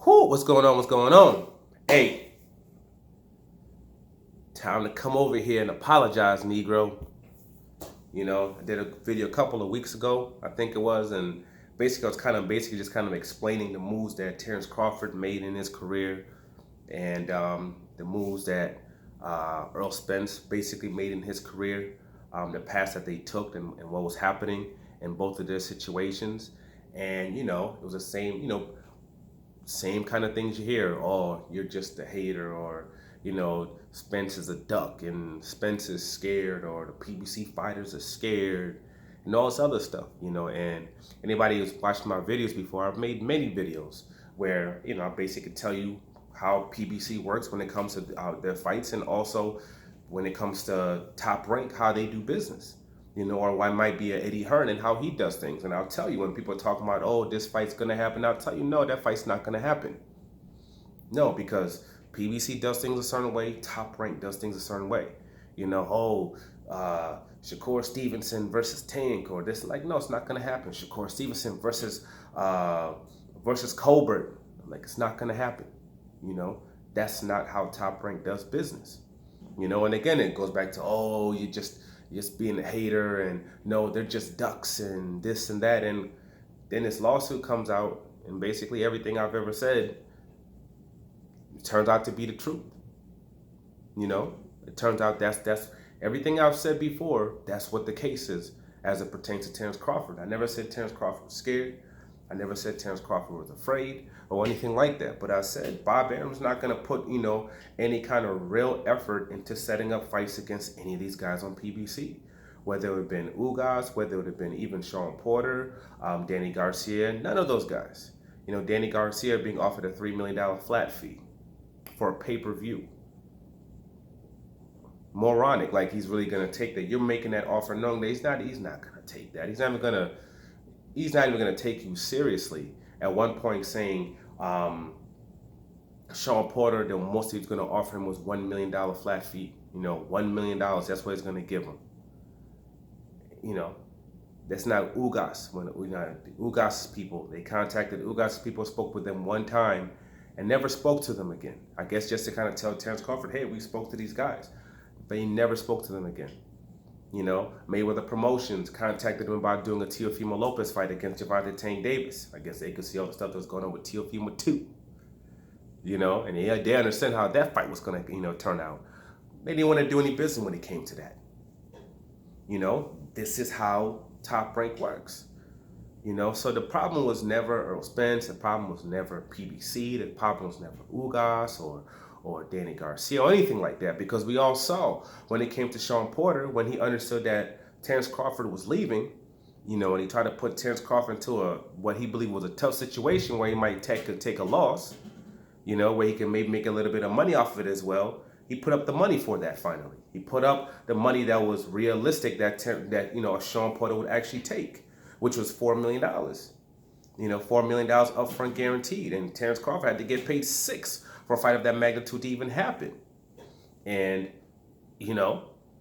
Whoo, what's going on? What's going on? Hey, time to come over here and apologize, Negro. I did a video a couple of weeks ago, I think it was, and basically I was basically just explaining the moves that Terrence Crawford made in his career and the moves that Earl Spence basically made in his career, the paths that they took and what was happening in both of their situations. And, it was the same kind of things you hear. Oh, you're just a hater, or Spence is a duck and Spence is scared, or the PBC fighters are scared, and all this other stuff. And anybody who's watched my videos before, I've made many videos where I basically tell you how PBC works when it comes to their fights, and also when it comes to Top Rank, how they do business. Or why might be a Eddie Hearn and how he does things. And I'll tell you, when people are talking about, oh, this fight's gonna happen, I'll tell you, no, that fight's not gonna happen. No, because PBC does things a certain way, Top Rank does things a certain way. Shakur Stevenson versus Tank, or this, like, no, it's not gonna happen. Shakur Stevenson versus Colbert, like, it's not gonna happen. That's not how Top Rank does business. And again, it goes back to, oh, you just being a hater, and no, they're just ducks and this and that. And then this lawsuit comes out, and basically everything I've ever said turns out to be the truth. It turns out that's everything I've said before. That's what the case is as it pertains to Terrence Crawford. I never said Terrence Crawford was scared. I never said Terrence Crawford was afraid or anything like that. But I said Bob Arum's not going to put, any kind of real effort into setting up fights against any of these guys on PBC. Whether it would have been Ugas, whether it would have been even Sean Porter, Danny Garcia, none of those guys. Danny Garcia being offered a $3 million flat fee for a pay-per-view. Moronic, like he's really going to take that. You're making that offer knowing that he's not going to take that. He's not even going to take you seriously. At one point saying Sean Porter, the most he was going to offer him was $1 million flat fee. $1 million, that's what he's going to give him. That's not Ugas. When Ugas people, they contacted Ugas people, spoke with them one time and never spoke to them again. I guess just to kind of tell Terrence Crawford, hey, we spoke to these guys. But he never spoke to them again. Mayweather Promotions contacted him about doing a Teofimo Lopez fight against Gervonta Tank Davis. I guess they could see all the stuff that was going on with Teofimo too. And they understand how that fight was going to, turn out. They didn't want to do any business when it came to that. This is how Top Rank works. So the problem was never Earl Spence. The problem was never PBC. The problem was never Ugas or Danny Garcia or anything like that, because we all saw when it came to Sean Porter, when he understood that Terrence Crawford was leaving, and he tried to put Terrence Crawford into what he believed was a tough situation where he might take a loss, where he can maybe make a little bit of money off of it as well. He put up the money for that finally. He put up the money that was realistic that Sean Porter would actually take, which was $4 million. $4 million upfront guaranteed, and Terrence Crawford had to get paid $6 for a fight of that magnitude to even happen. And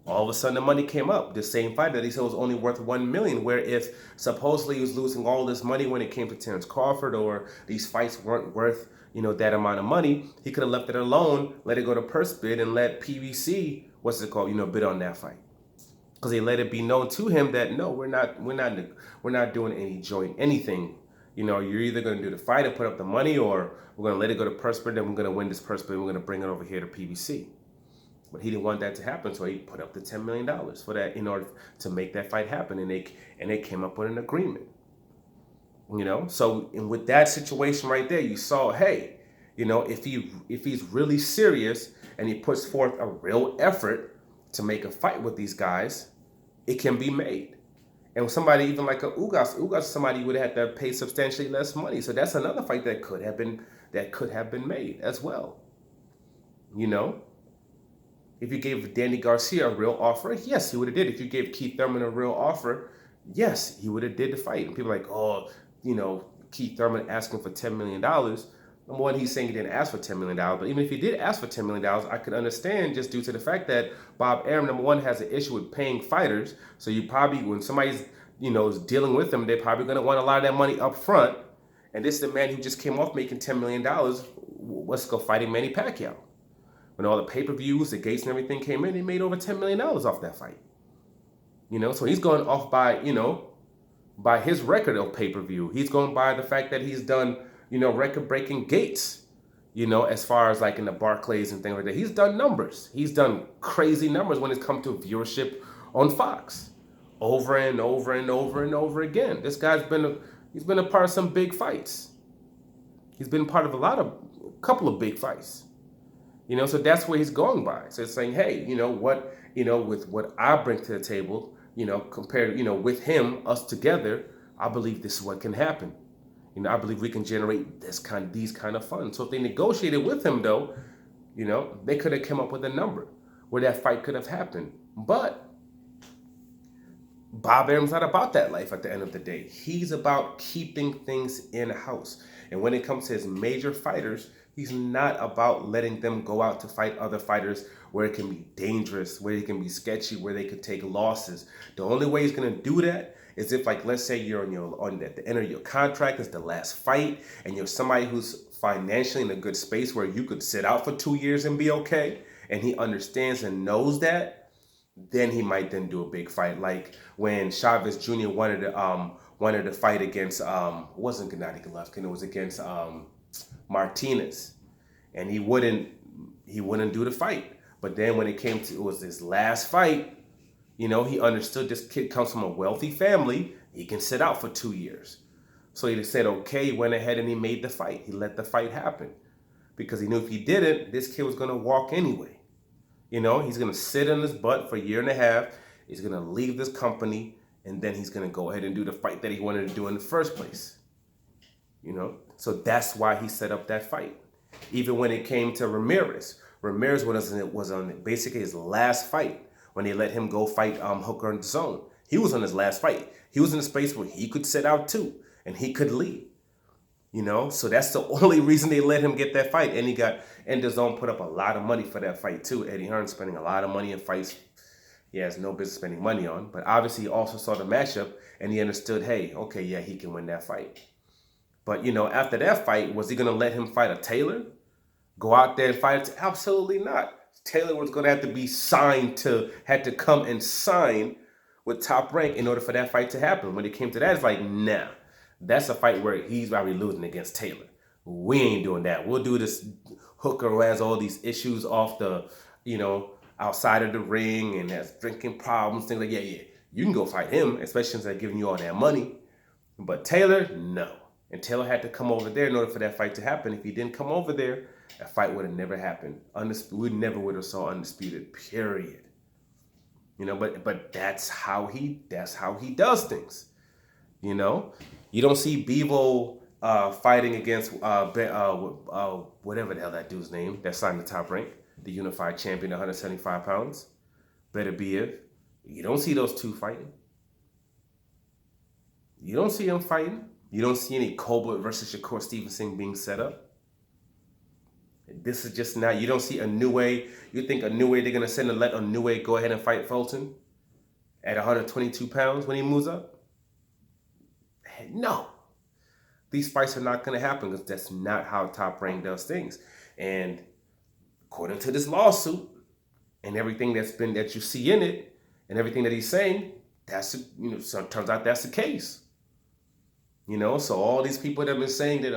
all of a sudden the money came up. The same fight that he said was only worth $1 million, where if supposedly he was losing all this money when it came to Terrence Crawford, or these fights weren't worth that amount of money, he could have left it alone, let it go to purse bid, and let PBC bid on that fight, because they let it be known to him that no, we're not doing any joint anything. You're either going to do the fight and put up the money, or we're going to let it go to purse bid, and we're going to win this purse bid, and we're going to bring it over here to PBC. But he didn't want that to happen, so he put up the $10 million for that in order to make that fight happen, and they came up with an agreement. So and with that situation right there, you saw, hey, if he's really serious and he puts forth a real effort to make a fight with these guys, it can be made. And with somebody even like a Ugas, somebody would have to pay substantially less money. So that's another fight that could have been made as well. If you gave Danny Garcia a real offer, yes, he would have did. If you gave Keith Thurman a real offer, yes, he would have did the fight. And people are like, oh, Keith Thurman asking for $10 million. Number one, he's saying he didn't ask for $10 million, but even if he did ask for $10 million, I could understand, just due to the fact that Bob Arum, number one, has an issue with paying fighters. So you probably, when somebody's, is dealing with them, they're probably going to want a lot of that money up front. And this is the man who just came off making $10 million. Let's go fighting Manny Pacquiao. When all the pay-per-views, the gates and everything came in, he made over $10 million off that fight. So he's going off by, by his record of pay-per-view. He's going by the fact that he's done, record-breaking gates, as far as like in the Barclays and things like that. He's done numbers. He's done crazy numbers when it comes to viewership on Fox. Over and over and over and over again. This guy's he's been a part of some big fights. He's been part of a couple of big fights. So that's where he's going by. So it's saying, hey, with what I bring to the table, compared, with him, us together, I believe this is what can happen. I believe we can generate these kind of funds. So if they negotiated with him, though, they could have come up with a number where that fight could have happened. But Bob Arum's not about that life at the end of the day. He's about keeping things in-house. And when it comes to his major fighters, he's not about letting them go out to fight other fighters where it can be dangerous, where it can be sketchy, where they could take losses. The only way he's going to do that is if, like, let's say you're at the end of your contract, it's the last fight, and you're somebody who's financially in a good space where you could sit out for 2 years and be okay, and he understands and knows that, then he might then do a big fight. Like when Chavez Jr. wanted to fight against, it wasn't Gennady Golovkin, it was against Martinez, and he wouldn't do the fight. But then when it was his last fight, he understood this kid comes from a wealthy family. He can sit out for 2 years. So he said, okay, he went ahead and he made the fight. He let the fight happen because he knew if he didn't, this kid was going to walk anyway. He's going to sit on his butt for a year and a half. He's going to leave this company, and then he's going to go ahead and do the fight that he wanted to do in the first place. So that's why he set up that fight. Even when it came to Ramirez was on basically his last fight when they let him go fight Hooker in the zone. He was on his last fight. He was in a space where he could sit out too, and he could leave. So that's the only reason they let him get that fight. And DAZN put up a lot of money for that fight too. Eddie Hearn spending a lot of money in fights he has no business spending money on. But obviously he also saw the matchup and he understood, hey, okay, yeah, he can win that fight. But, after that fight, was he going to let him fight a Taylor? Go out there and fight it? Absolutely not. Taylor was going to have to be had to come and sign with Top Rank in order for that fight to happen. When it came to that, it's like, nah. That's a fight where he's probably losing against Taylor. We ain't doing that. We'll do this Hooker who has all these issues off the, outside of the ring and has drinking problems, things like, yeah, you can go fight him, especially since they're giving you all that money. But Taylor, no. And Taylor had to come over there in order for that fight to happen. If he didn't come over there, that fight would have never happened. We never would have saw Undisputed, period. But that's how he does things. You don't see Bivol fighting against whatever the hell that dude's name that signed the Top Rank, the unified champion, 175 pounds. Better be it. You don't see those two fighting. You don't see them fighting. You don't see any Colbert versus Shakur Stevenson being set up. This is just not, you don't see Inoue. You think Inoue, they're going to let Inoue go ahead and fight Fulton at 122 pounds when he moves up? No. These fights are not going to happen because that's not how Top Rank does things. And according to this lawsuit and everything that you see in it and everything that he's saying, so it turns out that's the case. So all these people that have been saying that,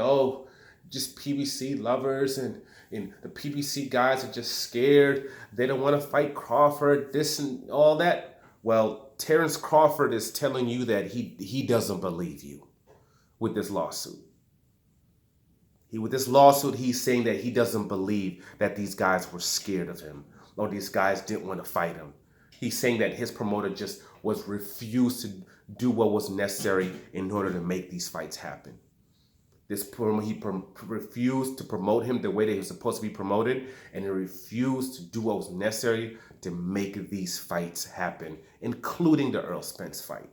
just PBC lovers and the PBC guys are just scared. They don't want to fight Crawford, this and all that. Well, Terrence Crawford is telling you that he doesn't believe you with this lawsuit. With this lawsuit, he's saying that he doesn't believe that these guys were scared of him or these guys didn't want to fight him. He's saying that his promoter just refused to do what was necessary in order to make these fights happen. He refused to promote him the way that he was supposed to be promoted, and he refused to do what was necessary to make these fights happen, including the Earl Spence fight.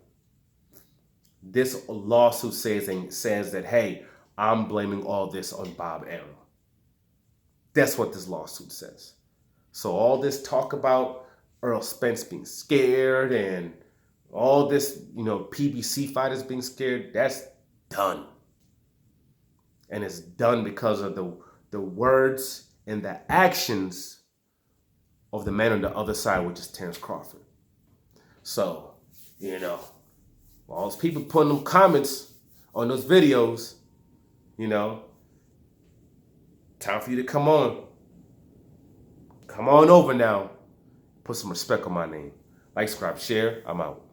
This lawsuit says that, hey, I'm blaming all this on Bob Arum. That's what this lawsuit says. So all this talk about Earl Spence being scared and all this, PBC fighters being scared, that's done. And it's done because of the words and the actions of the man on the other side, which is Terrence Crawford. So, all those people putting them comments on those videos, time for you to come on. Come on over now. Put some respect on my name. Like, subscribe, share. I'm out.